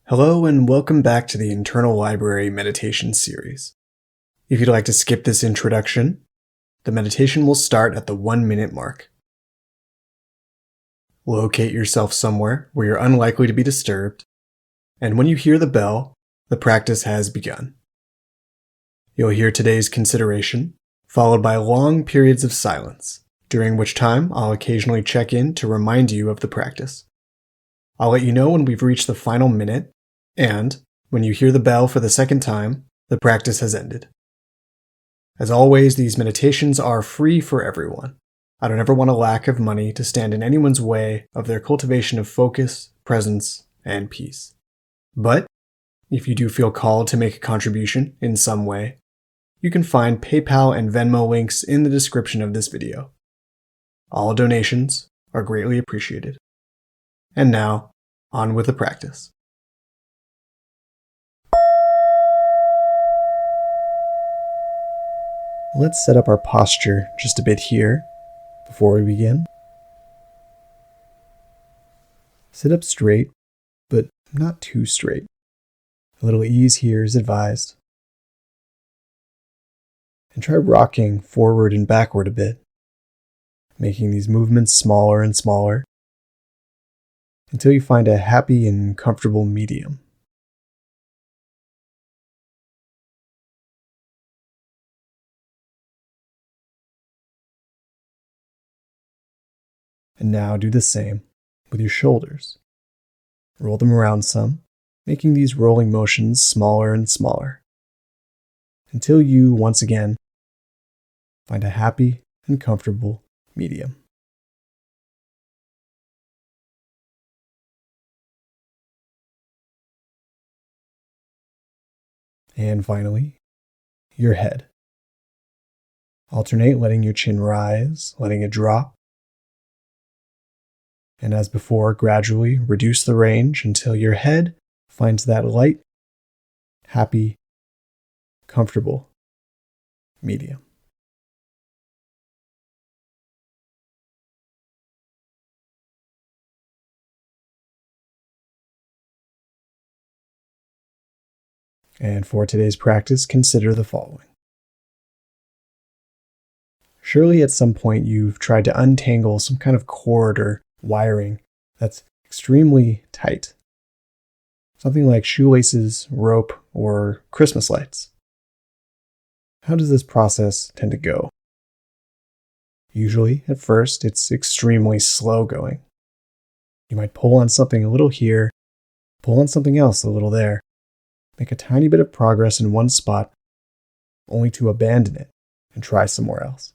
Hello and welcome back to the Internal Library Meditation Series. If you'd like to skip this introduction, the meditation will start at the 1-minute mark. Locate yourself somewhere where you're unlikely to be disturbed, and when you hear the bell, the practice has begun. You'll hear today's consideration, followed by long periods of silence, during which time I'll occasionally check in to remind you of the practice. I'll let you know when we've reached the final minute, and when you hear the bell for the second time, the practice has ended. As always, these meditations are free for everyone. I don't ever want a lack of money to stand in anyone's way of their cultivation of focus, presence, and peace. But if you do feel called to make a contribution in some way, you can find PayPal and VenMo links in the description of this video. All donations are greatly appreciated. And now, on with the practice. Let's set up our posture just a bit here before we begin. Sit up straight, but not too straight. A little ease here is advised. And try rocking forward and backward a bit, making these movements smaller and smaller until you find a happy and comfortable medium. And now do the same with your shoulders. Roll them around some, making these rolling motions smaller and smaller, until you, once again, find a happy and comfortable medium. And finally, your head. Alternate letting your chin rise, letting it drop. And as before, gradually reduce the range until your head finds that light, happy, comfortable medium. And for today's practice, consider the following. Surely at some point you've tried to untangle some kind of cord or wiring that's extremely tight. Something like shoelaces, rope, or Christmas lights. How does this process tend to go? Usually, at first, it's extremely slow going. You might pull on something a little here, pull on something else a little there, make a tiny bit of progress in one spot, only to abandon it and try somewhere else.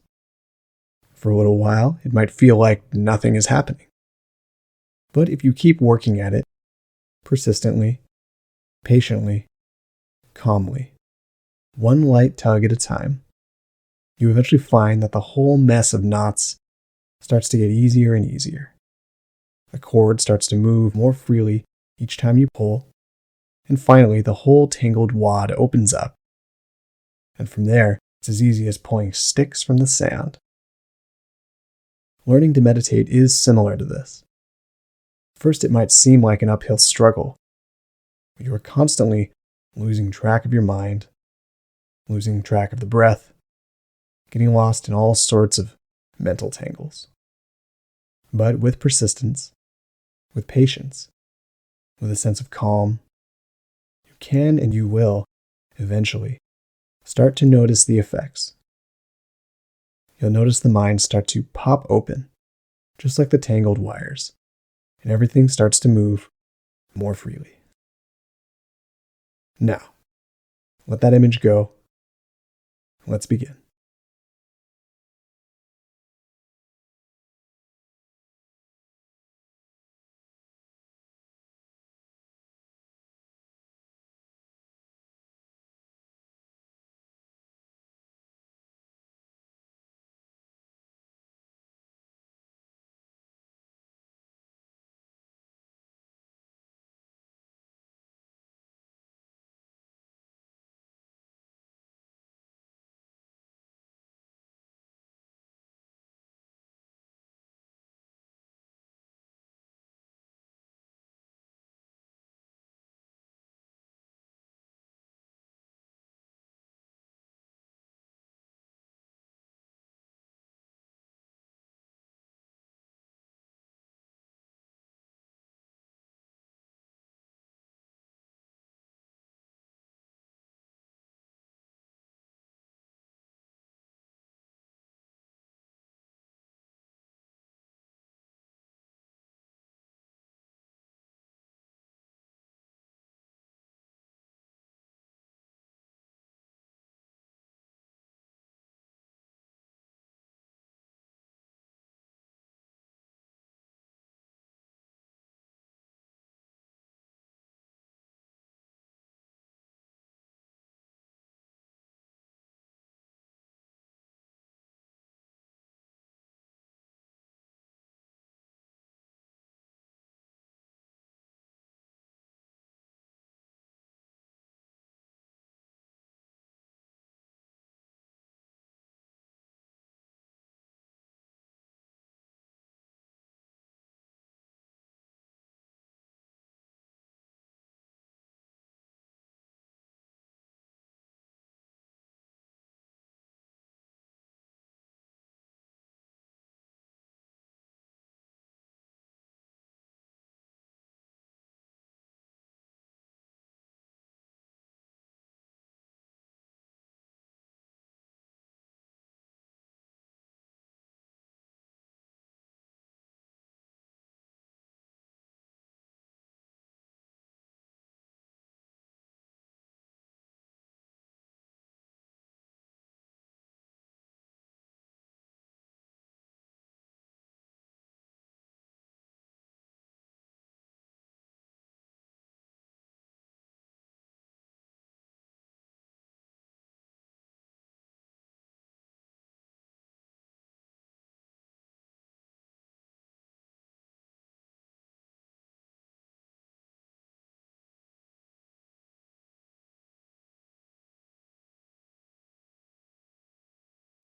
For a little while, it might feel like nothing is happening. But if you keep working at it, persistently, patiently, calmly, one light tug at a time, you eventually find that the whole mess of knots starts to get easier and easier. The cord starts to move more freely each time you pull, and finally the whole tangled wad opens up. And from there, it's as easy as pulling sticks from the sand. Learning to meditate is similar to this. First, it might seem like an uphill struggle, but you are constantly losing track of your mind, losing track of the breath, getting lost in all sorts of mental tangles. But with persistence, with patience, with a sense of calm, you can and you will, eventually, start to notice the effects. You'll notice the mind start to pop open, just like the tangled wires, and everything starts to move more freely. Now, let that image go. Let's begin.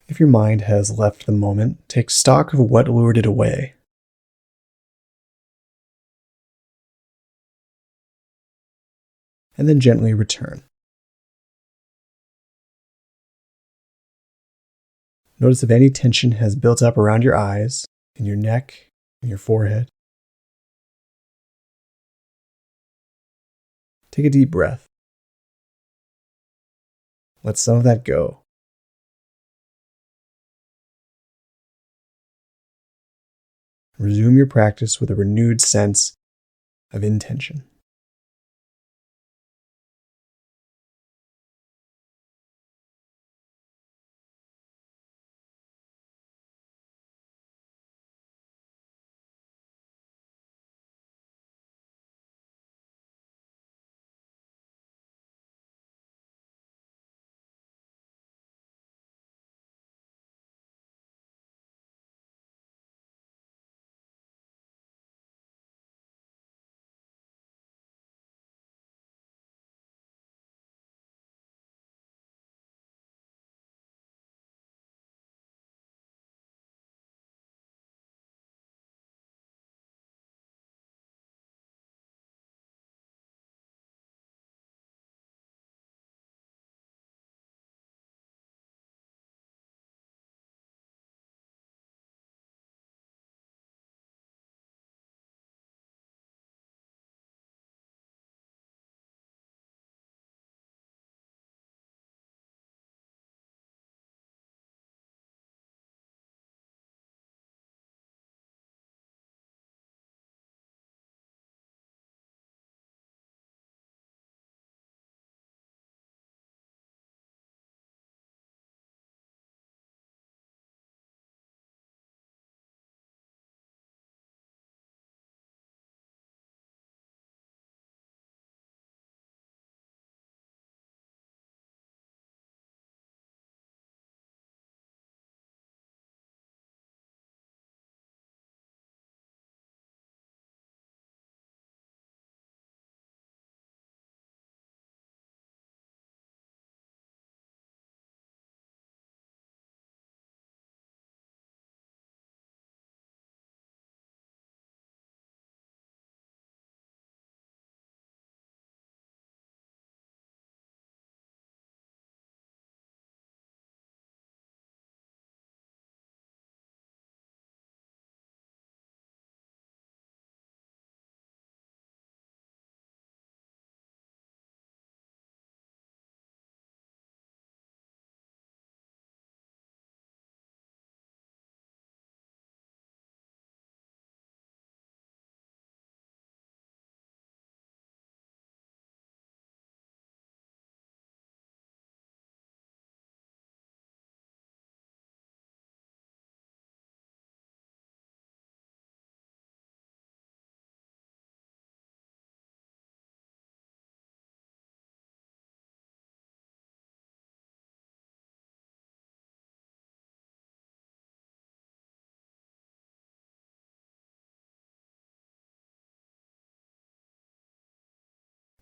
If your mind has left the moment, take stock of what lured it away. And then gently return. Notice if any tension has built up around your eyes, in your neck, in your forehead. Take a deep breath. Let some of that go. Resume your practice with a renewed sense of intention.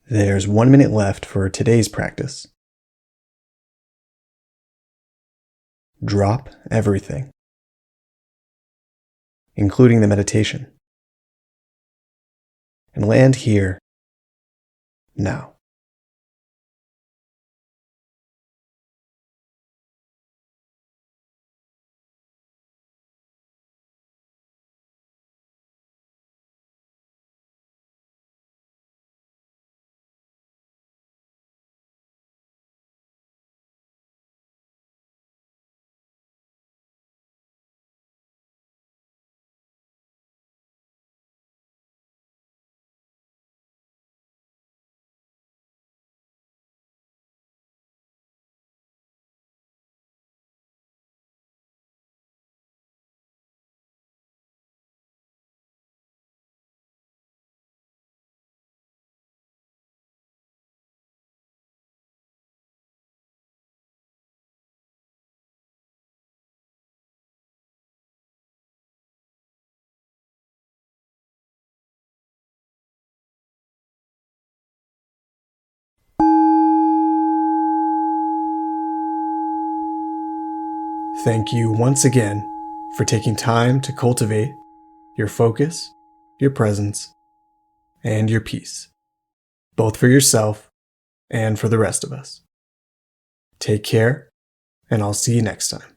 There's 1 minute left for today's practice. Drop everything, including the meditation, and land here, now. thank you once again for taking time to cultivate your focus, your presence, and your peace, both for yourself and for the rest of us. Take care, and I'll see you next time.